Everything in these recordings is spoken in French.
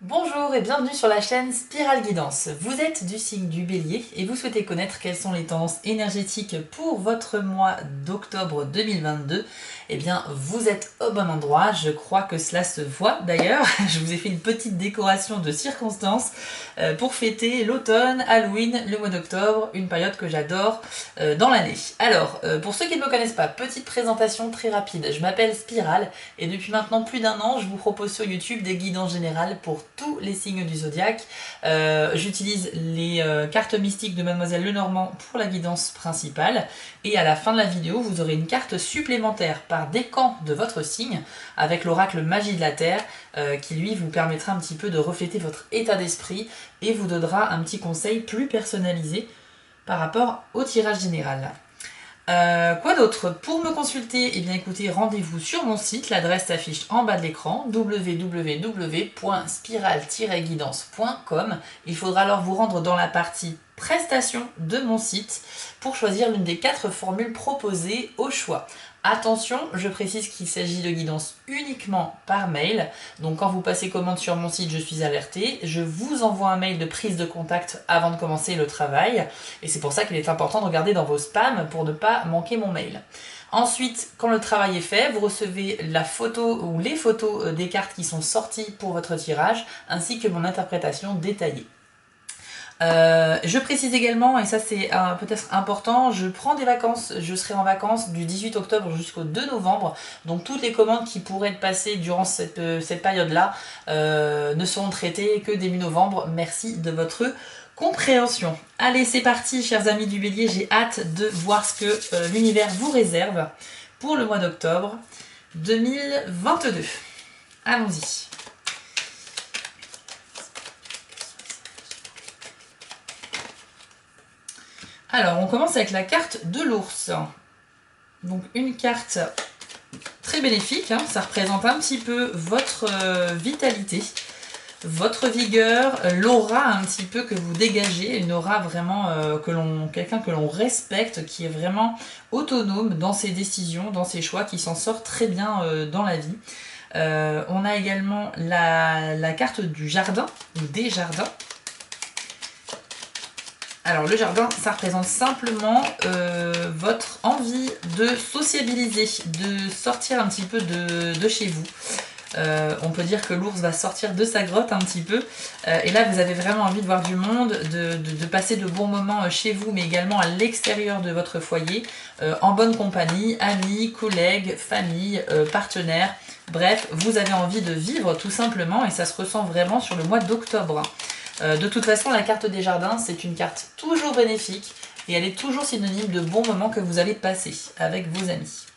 Bonjour et bienvenue sur la chaîne Spirale Guidance. Vous êtes du signe du Bélier et vous souhaitez connaître quelles sont les tendances énergétiques pour votre mois d'octobre 2022. Eh bien, vous êtes au bon endroit, je crois que cela se voit d'ailleurs. Je vous ai fait une petite décoration de circonstances pour fêter l'automne, Halloween, le mois d'octobre, une période que j'adore dans l'année. Alors, pour ceux qui ne me connaissent pas, petite présentation très rapide. Je m'appelle Spirale et depuis maintenant plus d'un an, je vous propose sur YouTube des guidances générales pour tous les signes du zodiaque. J'utilise les cartes mystiques de Mademoiselle Lenormand pour la guidance principale. Et à la fin de la vidéo, vous aurez une carte supplémentaire par décan de votre signe avec l'oracle Magie de la Terre qui lui vous permettra un petit peu de refléter votre état d'esprit et vous donnera un petit conseil plus personnalisé par rapport au tirage général. Quoi d'autre? Pour me consulter, eh bien écoutez, rendez-vous sur mon site, l'adresse s'affiche en bas de l'écran, www.spiral-guidance.com. Il faudra alors vous rendre dans la partie prestations de mon site pour choisir l'une des 4 formules proposées au choix. Attention, je précise qu'il s'agit de guidance uniquement par mail. Donc quand vous passez commande sur mon site, je suis alertée. Je vous envoie un mail de prise de contact avant de commencer le travail. Et c'est pour ça qu'il est important de regarder dans vos spams pour ne pas manquer mon mail. Ensuite, quand le travail est fait, vous recevez la photo ou les photos des cartes qui sont sorties pour votre tirage, ainsi que mon interprétation détaillée. Je précise également, et ça c'est peut-être important, je prends des vacances, je serai en vacances du 18 octobre jusqu'au 2 novembre, donc toutes les commandes qui pourraient être passées durant cette période-là ne seront traitées que début novembre. Merci de votre compréhension. Allez, c'est parti, chers amis du Bélier, j'ai hâte de voir ce que l'univers vous réserve pour le mois d'octobre 2022. Allons-y. Alors, on commence avec la carte de l'ours. Donc, une carte très bénéfique, hein, ça représente un petit peu votre vitalité, votre vigueur, l'aura un petit peu que vous dégagez, une aura vraiment quelqu'un que l'on respecte, qui est vraiment autonome dans ses décisions, dans ses choix, qui s'en sort très bien dans la vie. On a également la carte du jardin, ou des jardins. Alors le jardin, ça représente simplement votre envie de sociabiliser, de sortir un petit peu de chez vous. On peut dire que l'ours va sortir de sa grotte un petit peu. Et là, vous avez vraiment envie de voir du monde, de passer de bons moments chez vous, mais également à l'extérieur de votre foyer, en bonne compagnie, amis, collègues, famille, partenaires. Bref, vous avez envie de vivre tout simplement et ça se ressent vraiment sur le mois d'octobre. De toute façon, la carte des jardins, c'est une carte toujours bénéfique et elle est toujours synonyme de bons moments que vous allez passer avec vos amis.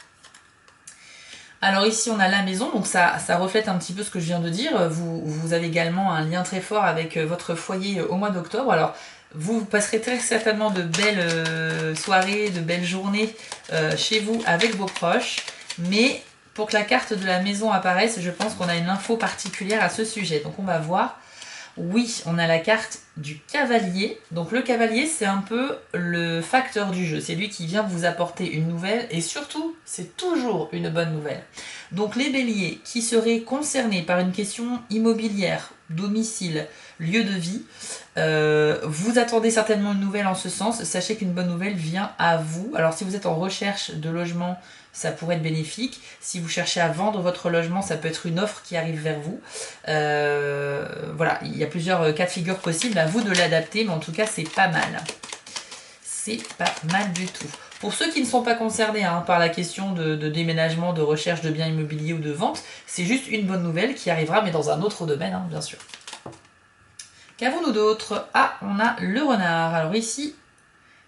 Alors ici, on a la maison, donc ça reflète un petit peu ce que je viens de dire. Vous avez également un lien très fort avec votre foyer au mois d'octobre. Alors, vous passerez très certainement de belles soirées, de belles journées chez vous avec vos proches, mais pour que la carte de la maison apparaisse, je pense qu'on a une info particulière à ce sujet. Donc on va voir. Oui, on a la carte du cavalier. Donc le cavalier, c'est un peu le facteur du jeu. C'est lui qui vient vous apporter une nouvelle et surtout, c'est toujours une bonne nouvelle. Donc les béliers qui seraient concernés par une question immobilière, domicile, lieu de vie, vous attendez certainement une nouvelle en ce sens. Sachez qu'une bonne nouvelle vient à vous. Alors si vous êtes en recherche de logement, ça pourrait être bénéfique. Si vous cherchez à vendre votre logement, ça peut être une offre qui arrive vers vous. Voilà, il y a plusieurs cas de figure possibles, à vous de l'adapter, mais en tout cas, c'est pas mal. C'est pas mal du tout. Pour ceux qui ne sont pas concernés par la question de déménagement, de recherche de biens immobiliers ou de vente, c'est juste une bonne nouvelle qui arrivera, mais dans un autre domaine, bien sûr. Qu'avons-nous d'autre? Ah, on a le renard. Alors ici,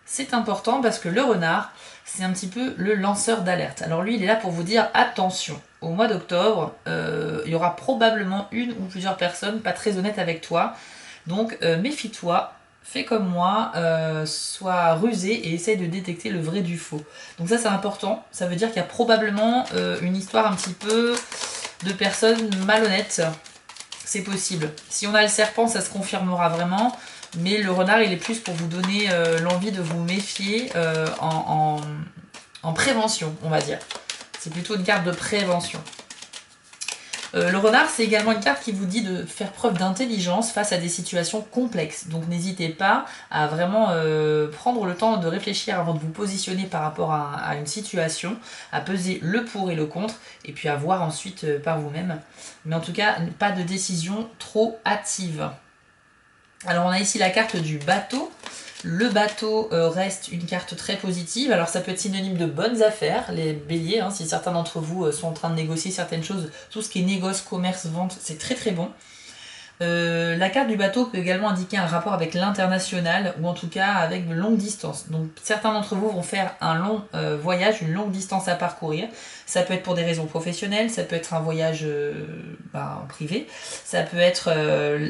c'est important parce que le renard, c'est un petit peu le lanceur d'alerte. Alors lui, il est là pour vous dire attention. Au mois d'octobre, il y aura probablement une ou plusieurs personnes pas très honnêtes avec toi. Donc méfie-toi, fais comme moi, sois rusé et essaye de détecter le vrai du faux. Donc ça, c'est important. Ça veut dire qu'il y a probablement une histoire un petit peu de personnes malhonnêtes. C'est possible. Si on a le serpent, ça se confirmera vraiment. Mais le renard, il est plus pour vous donner l'envie de vous méfier en prévention, on va dire. C'est plutôt une carte de prévention. Le renard, c'est également une carte qui vous dit de faire preuve d'intelligence face à des situations complexes. Donc n'hésitez pas à vraiment prendre le temps de réfléchir avant de vous positionner par rapport à une situation, à peser le pour et le contre, et puis à voir ensuite par vous-même. Mais en tout cas, pas de décision trop hâtive. Alors on a ici la carte du bateau. Le bateau reste une carte très positive. Alors ça peut être synonyme de bonnes affaires, les béliers, hein, si certains d'entre vous sont en train de négocier certaines choses, tout ce qui est négoce, commerce, vente, c'est très très bon. La carte du bateau peut également indiquer un rapport avec l'international ou en tout cas avec de longues distances. Donc certains d'entre vous vont faire un long voyage, une longue distance à parcourir. Ça peut être pour des raisons professionnelles, ça peut être un voyage privé, ça peut être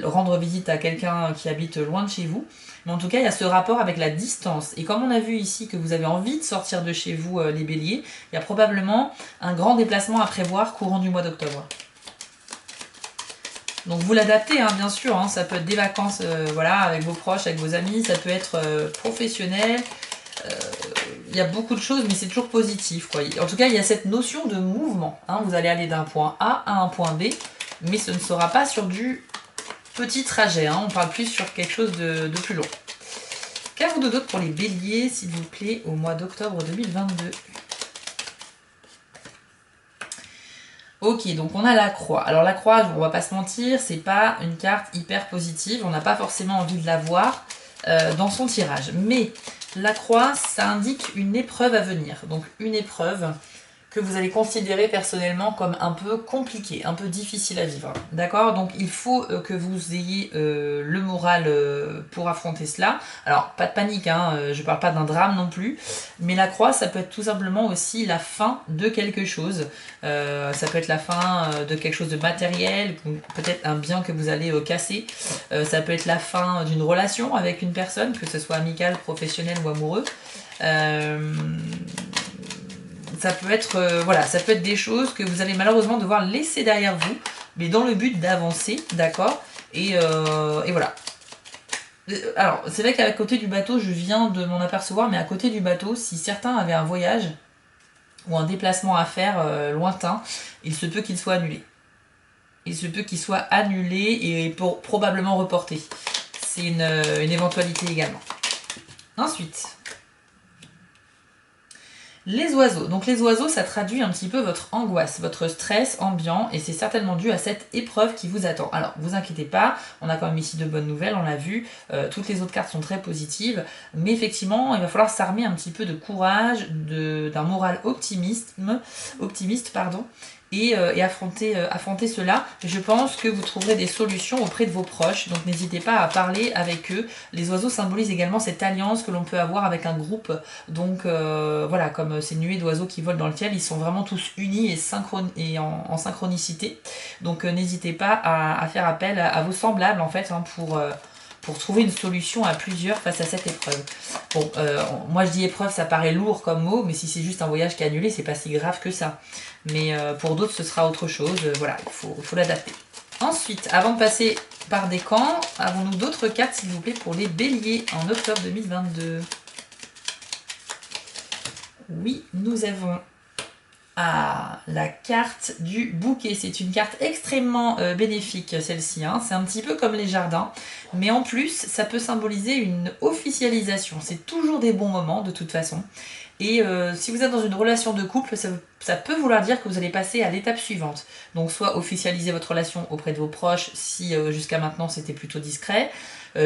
rendre visite à quelqu'un qui habite loin de chez vous. Mais en tout cas, il y a ce rapport avec la distance. Et comme on a vu ici que vous avez envie de sortir de chez vous, les béliers, il y a probablement un grand déplacement à prévoir courant du mois d'octobre. Donc vous l'adaptez, hein, bien sûr, hein, ça peut être des vacances voilà, avec vos proches, avec vos amis, ça peut être professionnel. Il y a beaucoup de choses, mais c'est toujours positif, quoi. En tout cas, il y a cette notion de mouvement. Hein, vous allez aller d'un point A à un point B, mais ce ne sera pas sur du petit trajet. Hein, on parle plus sur quelque chose de plus long. Qu'avons-nous d'autre pour les béliers, s'il vous plaît, au mois d'octobre 2022 ? Ok, donc on a la croix. Alors la croix, on va pas se mentir, c'est pas une carte hyper positive. On n'a pas forcément envie de la voir dans son tirage. Mais la croix, ça indique une épreuve à venir. Donc une épreuve que vous allez considérer personnellement comme un peu compliquée, un peu difficile à vivre. D'accord ? Donc il faut que vous ayez le moral pour affronter cela. Alors pas de panique, hein, je parle pas d'un drame non plus, mais la croix, ça peut être tout simplement aussi la fin de quelque chose. Ça peut être la fin de quelque chose de matériel, peut-être un bien que vous allez casser. Ça peut être la fin d'une relation avec une personne, que ce soit amicale, professionnelle ou amoureux. Ça peut être voilà, ça peut être des choses que vous allez malheureusement devoir laisser derrière vous, mais dans le but d'avancer, d'accord, et voilà. Alors, c'est vrai qu'à côté du bateau, je viens de m'en apercevoir, mais à côté du bateau, si certains avaient un voyage ou un déplacement à faire lointain, il se peut qu'il soit annulé. Il se peut qu'il soit annulé et probablement reporté. C'est une éventualité également. Ensuite, les oiseaux. Donc les oiseaux, ça traduit un petit peu votre angoisse, votre stress ambiant, et c'est certainement dû à cette épreuve qui vous attend. Alors, vous inquiétez pas, on a quand même ici de bonnes nouvelles, on l'a vu, toutes les autres cartes sont très positives, mais effectivement, il va falloir s'armer un petit peu de courage, d'un moral optimiste, et affronter cela. Je pense que vous trouverez des solutions auprès de vos proches, donc n'hésitez pas à parler avec eux. Les oiseaux symbolisent également cette alliance que l'on peut avoir avec un groupe, donc voilà, comme ces nuées d'oiseaux qui volent dans le ciel, ils sont vraiment tous unis et en synchronicité, donc n'hésitez pas à faire appel à vos semblables en fait, hein, pour trouver une solution à plusieurs face à cette épreuve. Bon, moi je dis épreuve, ça paraît lourd comme mot, mais si c'est juste un voyage qui est annulé, c'est pas si grave que ça. Mais pour d'autres, ce sera autre chose. Voilà, il faut l'adapter. Ensuite, avant de passer par des camps, avons-nous d'autres cartes, s'il vous plaît, pour les béliers en octobre 2022 ? Oui, nous avons la carte du bouquet. C'est une carte extrêmement bénéfique, celle-ci. Hein. C'est un petit peu comme les jardins. Mais en plus, ça peut symboliser une officialisation. C'est toujours des bons moments, de toute façon. Et si vous êtes dans une relation de couple, ça peut vouloir dire que vous allez passer à l'étape suivante. Donc soit officialiser votre relation auprès de vos proches, si jusqu'à maintenant c'était plutôt discret,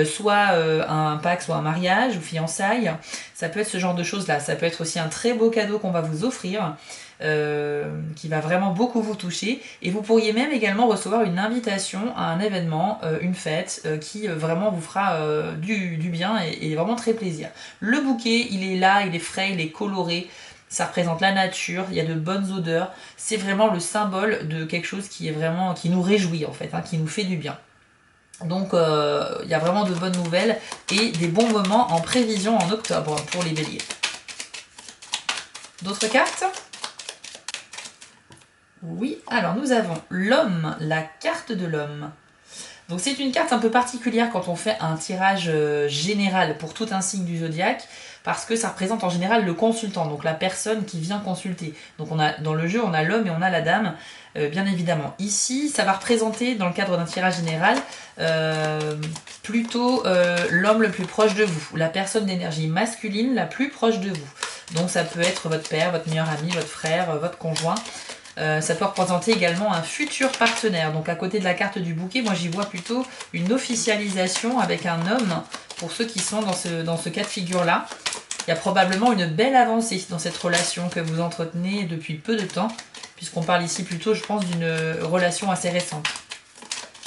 soit un pacte, soit un mariage ou fiançailles. Ça peut être ce genre de choses-là. Ça peut être aussi un très beau cadeau qu'on va vous offrir, qui va vraiment beaucoup vous toucher, et vous pourriez même également recevoir une invitation à un événement, une fête, qui vraiment vous fera du bien et vraiment très plaisir. Le bouquet, il est là, il est frais, il est coloré, ça représente la nature, il y a de bonnes odeurs, c'est vraiment le symbole de quelque chose qui est vraiment, qui nous réjouit en fait, hein, qui nous fait du bien. Donc il y a vraiment de bonnes nouvelles et des bons moments en prévision en octobre pour les béliers. D'autres cartes ? Oui, alors nous avons l'homme, la carte de l'homme. Donc c'est une carte un peu particulière quand on fait un tirage général pour tout un signe du zodiaque, parce que ça représente en général le consultant, donc la personne qui vient consulter. Donc on a, dans le jeu, on a l'homme et on a la dame, bien évidemment. Ici, ça va représenter, dans le cadre d'un tirage général, plutôt l'homme le plus proche de vous, la personne d'énergie masculine la plus proche de vous. Donc ça peut être votre père, votre meilleur ami, votre frère, votre conjoint. Ça peut représenter également un futur partenaire. Donc à côté de la carte du bouquet, moi j'y vois plutôt une officialisation avec un homme pour ceux qui sont dans ce cas de figure-là. Il y a probablement une belle avancée dans cette relation que vous entretenez depuis peu de temps, puisqu'on parle ici plutôt, je pense, d'une relation assez récente.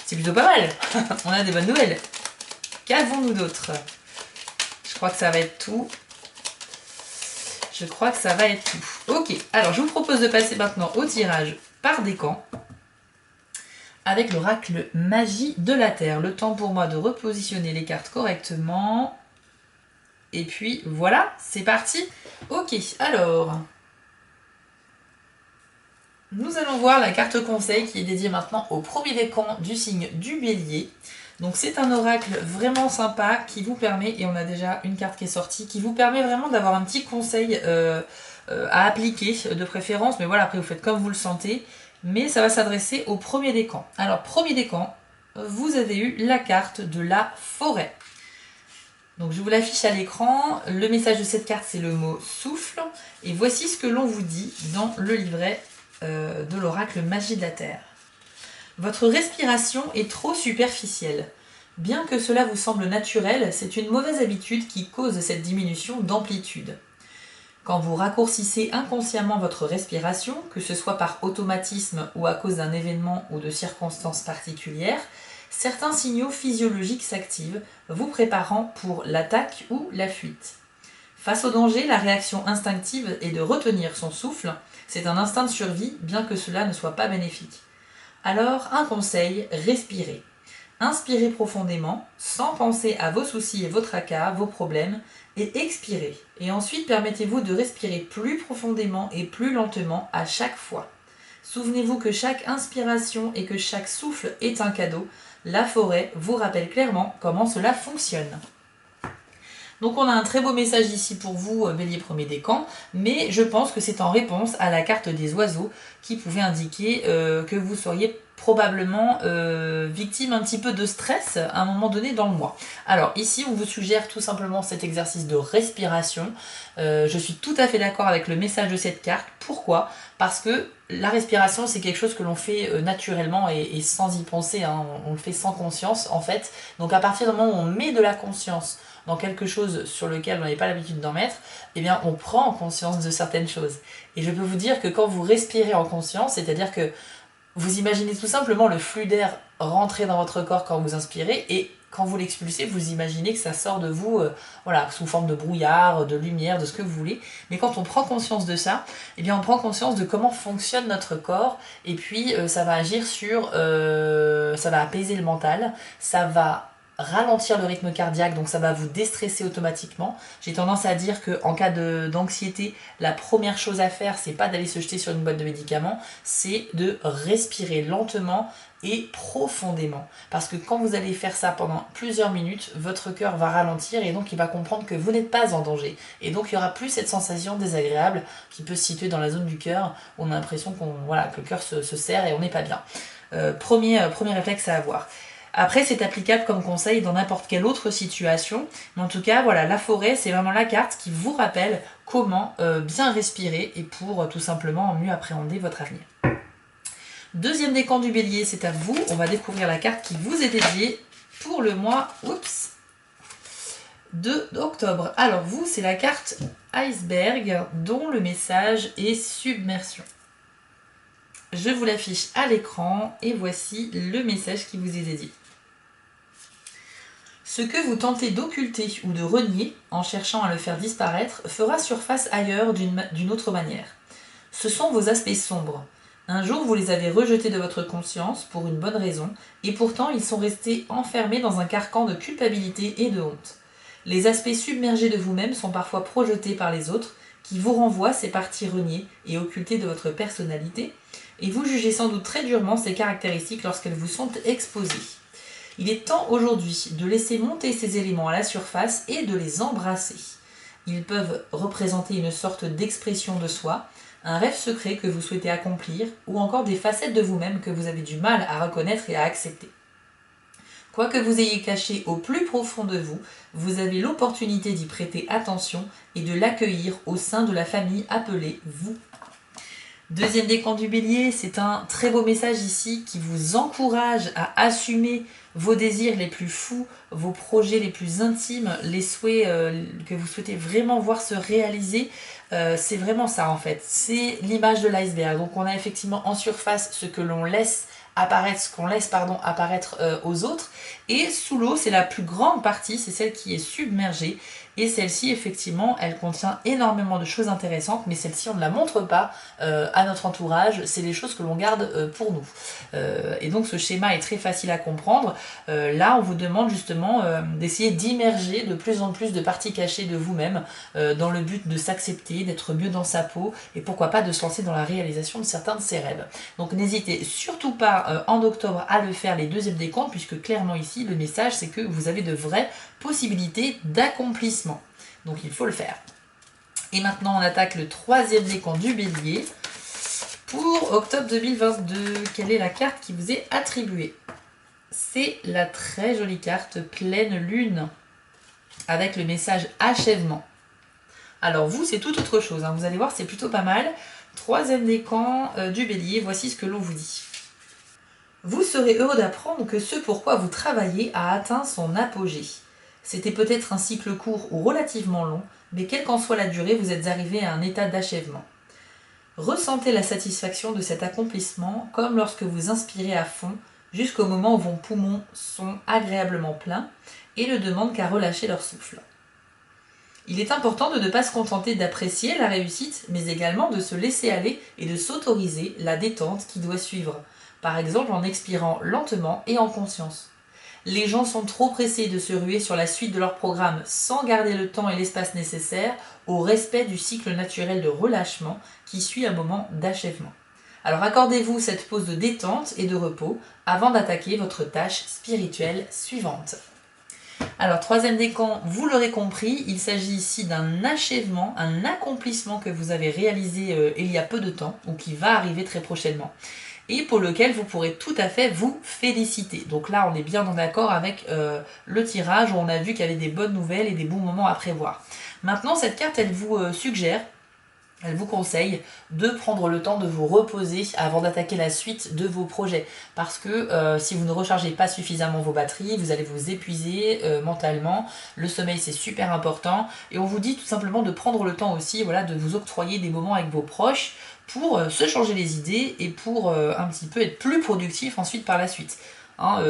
C'est plutôt pas mal. On a des bonnes nouvelles. Qu'avons-nous d'autre? Je crois que ça va être tout. Je crois que ça va être tout. Ok, alors je vous propose de passer maintenant au tirage par décan avec l'oracle Magie de la Terre. Le temps pour moi de repositionner les cartes correctement. Et puis voilà, c'est parti. Ok, alors nous allons voir la carte conseil qui est dédiée maintenant au premier décan du signe du Bélier. Donc c'est un oracle vraiment sympa qui vous permet, et on a déjà une carte qui est sortie, qui vous permet vraiment d'avoir un petit conseil à appliquer de préférence. Mais voilà, après vous faites comme vous le sentez. Mais ça va s'adresser au premier décan. Alors premier décan, vous avez eu la carte de la forêt. Donc je vous l'affiche à l'écran. Le message de cette carte, c'est le mot souffle. Et voici ce que l'on vous dit dans le livret de l'oracle Magie de la Terre. Votre respiration est trop superficielle. Bien que cela vous semble naturel, c'est une mauvaise habitude qui cause cette diminution d'amplitude. Quand vous raccourcissez inconsciemment votre respiration, que ce soit par automatisme ou à cause d'un événement ou de circonstances particulières, certains signaux physiologiques s'activent, vous préparant pour l'attaque ou la fuite. Face au danger, la réaction instinctive est de retenir son souffle. C'est un instinct de survie, bien que cela ne soit pas bénéfique. Alors, un conseil, respirez. Inspirez profondément, sans penser à vos soucis et vos tracas, vos problèmes, et expirez. Et ensuite, permettez-vous de respirer plus profondément et plus lentement à chaque fois. Souvenez-vous que chaque inspiration et que chaque souffle est un cadeau. La forêt vous rappelle clairement comment cela fonctionne. Donc on a un très beau message ici pour vous, Bélier premier décan, mais je pense que c'est en réponse à la carte des oiseaux qui pouvait indiquer que vous seriez probablement victime un petit peu de stress à un moment donné dans le mois. Alors ici on vous suggère tout simplement cet exercice de respiration. Je suis tout à fait d'accord avec le message de cette carte. Pourquoi? Parce que la respiration c'est quelque chose que l'on fait naturellement et sans y penser, hein. On le fait sans conscience en fait. Donc à partir du moment où on met de la conscience dans quelque chose sur lequel on n'avait pas l'habitude d'en mettre, eh bien on prend conscience de certaines choses. Et je peux vous dire que quand vous respirez en conscience, c'est-à-dire que vous imaginez tout simplement le flux d'air rentrer dans votre corps quand vous inspirez, et quand vous l'expulsez, vous imaginez que ça sort de vous voilà, sous forme de brouillard, de lumière, de ce que vous voulez. Mais quand on prend conscience de ça, eh bien on prend conscience de comment fonctionne notre corps, et puis ça va agir sur... ça va apaiser le mental, ça va ralentir le rythme cardiaque, donc ça va vous déstresser automatiquement. J'ai tendance à dire qu'en cas d'anxiété, la première chose à faire, c'est pas d'aller se jeter sur une boîte de médicaments, c'est de respirer lentement et profondément. Parce que quand vous allez faire ça pendant plusieurs minutes, votre cœur va ralentir et donc il va comprendre que vous n'êtes pas en danger. Et donc il n'y aura plus cette sensation désagréable qui peut se situer dans la zone du cœur, où on a l'impression que le cœur se serre et on n'est pas bien. Premier réflexe à avoir. Après, c'est applicable comme conseil dans n'importe quelle autre situation. Mais en tout cas, voilà, la forêt, c'est vraiment la carte qui vous rappelle comment bien respirer et pour tout simplement mieux appréhender votre avenir. Deuxième décan du Bélier, c'est à vous. On va découvrir la carte qui vous est dédiée pour le mois d'octobre. Alors vous, c'est la carte Iceberg dont le message est submersion. Je vous l'affiche à l'écran et voici le message qui vous est dédié. Ce que vous tentez d'occulter ou de renier, en cherchant à le faire disparaître, fera surface ailleurs d'une autre manière. Ce sont vos aspects sombres. Un jour, vous les avez rejetés de votre conscience pour une bonne raison, et pourtant ils sont restés enfermés dans un carcan de culpabilité et de honte. Les aspects submergés de vous-même sont parfois projetés par les autres, qui vous renvoient ces parties reniées et occultées de votre personnalité, et vous jugez sans doute très durement ces caractéristiques lorsqu'elles vous sont exposées. Il est temps aujourd'hui de laisser monter ces éléments à la surface et de les embrasser. Ils peuvent représenter une sorte d'expression de soi, un rêve secret que vous souhaitez accomplir, ou encore des facettes de vous-même que vous avez du mal à reconnaître et à accepter. Quoi que vous ayez caché au plus profond de vous, vous avez l'opportunité d'y prêter attention et de l'accueillir au sein de la famille appelée vous. Deuxième décan du Bélier, c'est un très beau message ici qui vous encourage à assumer vos désirs les plus fous, vos projets les plus intimes, les souhaits que vous souhaitez vraiment voir se réaliser. C'est vraiment ça en fait, c'est l'image de l'iceberg. Donc on a effectivement en surface ce que l'on laisse apparaître, apparaître aux autres, et sous l'eau c'est la plus grande partie, c'est celle qui est submergée, et celle-ci effectivement elle contient énormément de choses intéressantes, mais celle-ci on ne la montre pas à notre entourage, c'est les choses que l'on garde pour nous. Et donc ce schéma est très facile à comprendre. Là on vous demande justement d'essayer d'immerger de plus en plus de parties cachées de vous-même dans le but de s'accepter, d'être mieux dans sa peau, et pourquoi pas de se lancer dans la réalisation de certains de ses rêves. Donc n'hésitez surtout pas en octobre à le faire, les deuxièmes décomptes, puisque clairement ici le message c'est que vous avez de vraies possibilités d'accomplissement. Donc il faut le faire. Et maintenant on attaque le troisième décompte du Bélier pour octobre 2022. Quelle est la carte qui vous est attribuée? C'est la très jolie carte pleine lune avec le message achèvement. Alors vous c'est tout autre chose, hein. Vous allez voir c'est plutôt pas mal. Troisième décan du Bélier, voici ce que l'on vous dit. Vous serez heureux d'apprendre que ce pourquoi vous travaillez a atteint son apogée. C'était peut-être un cycle court ou relativement long, mais quelle qu'en soit la durée, vous êtes arrivé à un état d'achèvement. Ressentez la satisfaction de cet accomplissement comme lorsque vous inspirez à fond, jusqu'au moment où vos poumons sont agréablement pleins et ne demandent qu'à relâcher leur souffle. Il est important de ne pas se contenter d'apprécier la réussite, mais également de se laisser aller et de s'autoriser la détente qui doit suivre, par exemple en expirant lentement et en conscience. Les gens sont trop pressés de se ruer sur la suite de leur programme sans garder le temps et l'espace nécessaires au respect du cycle naturel de relâchement qui suit un moment d'achèvement. Alors accordez-vous cette pause de détente et de repos avant d'attaquer votre tâche spirituelle suivante. Alors troisième décan, vous l'aurez compris, il s'agit ici d'un achèvement, un accomplissement que vous avez réalisé il y a peu de temps ou qui va arriver très prochainement, et pour lequel vous pourrez tout à fait vous féliciter. Donc là, on est bien en accord avec le tirage où on a vu qu'il y avait des bonnes nouvelles et des bons moments à prévoir. Maintenant, cette carte, elle vous suggère, elle vous conseille de prendre le temps de vous reposer avant d'attaquer la suite de vos projets. Parce que si vous ne rechargez pas suffisamment vos batteries, vous allez vous épuiser mentalement. Le sommeil, c'est super important. Et on vous dit tout simplement de prendre le temps aussi, voilà, de vous octroyer des moments avec vos proches pour se changer les idées et pour un petit peu être plus productif ensuite par la suite. Hein,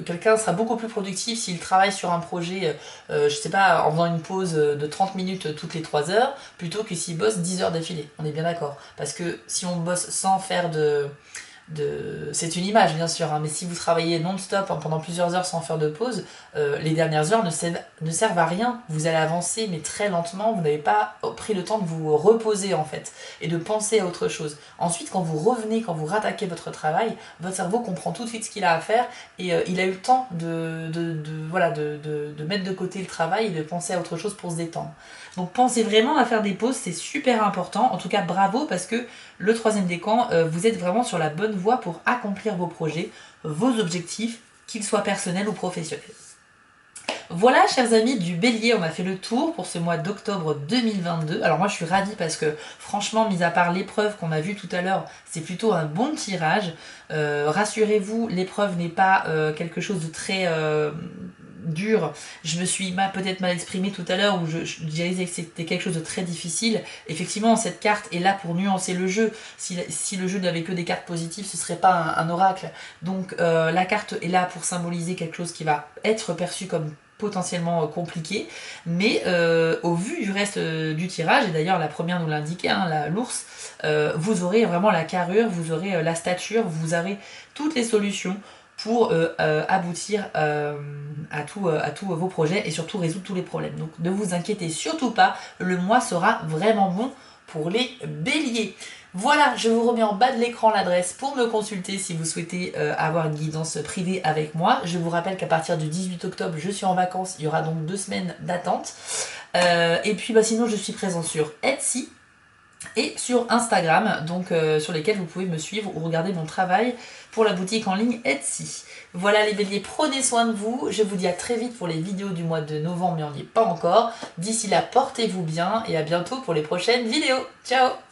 quelqu'un sera beaucoup plus productif s'il travaille sur un projet, je sais pas, en faisant une pause de 30 minutes toutes les 3 heures, plutôt que s'il bosse 10 heures d'affilée. On est bien d'accord. Parce que si on bosse sans faire c'est une image bien sûr, hein, mais si vous travaillez non-stop pendant plusieurs heures sans faire de pause, les dernières heures ne servent à rien. Vous allez avancer mais très lentement, vous n'avez pas pris le temps de vous reposer en fait et de penser à autre chose. Ensuite quand vous revenez, quand vous rattaquez votre travail, votre cerveau comprend tout de suite ce qu'il a à faire et il a eu le temps de mettre de côté le travail et de penser à autre chose pour se détendre. Donc pensez vraiment à faire des pauses, c'est super important. En tout cas bravo, parce que le troisième décan, vous êtes vraiment sur la bonne voie pour accomplir vos projets, vos objectifs, qu'ils soient personnels ou professionnels. Voilà chers amis du Bélier, on a fait le tour pour ce mois d'octobre 2022. Alors moi je suis ravie parce que franchement, mis à part l'épreuve qu'on a vue tout à l'heure, c'est plutôt un bon tirage. Rassurez-vous, l'épreuve n'est pas quelque chose de très dur. Je me suis peut-être mal exprimée tout à l'heure où je disais que c'était quelque chose de très difficile. Effectivement, cette carte est là pour nuancer le jeu. Si le jeu n'avait que des cartes positives, ce serait pas un oracle. Donc la carte est là pour symboliser quelque chose qui va être perçu comme potentiellement compliqué, mais au vu du reste du tirage, et d'ailleurs la première nous l'indiquait, hein, l'ours, vous aurez vraiment la carrure, vous aurez la stature, vous aurez toutes les solutions pour aboutir à tous vos projets et surtout résoudre tous les problèmes. Donc ne vous inquiétez surtout pas, le mois sera vraiment bon pour les béliers. Voilà, je vous remets en bas de l'écran l'adresse pour me consulter si vous souhaitez avoir une guidance privée avec moi. Je vous rappelle qu'à partir du 18 octobre, je suis en vacances, il y aura donc 2 semaines d'attente. Et puis sinon, je suis présente sur Etsy et sur Instagram, donc sur lesquels vous pouvez me suivre ou regarder mon travail pour la boutique en ligne Etsy. Voilà les béliers, prenez soin de vous, je vous dis à très vite pour les vidéos du mois de novembre, mais on n'y est pas encore. D'ici là, portez-vous bien et à bientôt pour les prochaines vidéos. Ciao!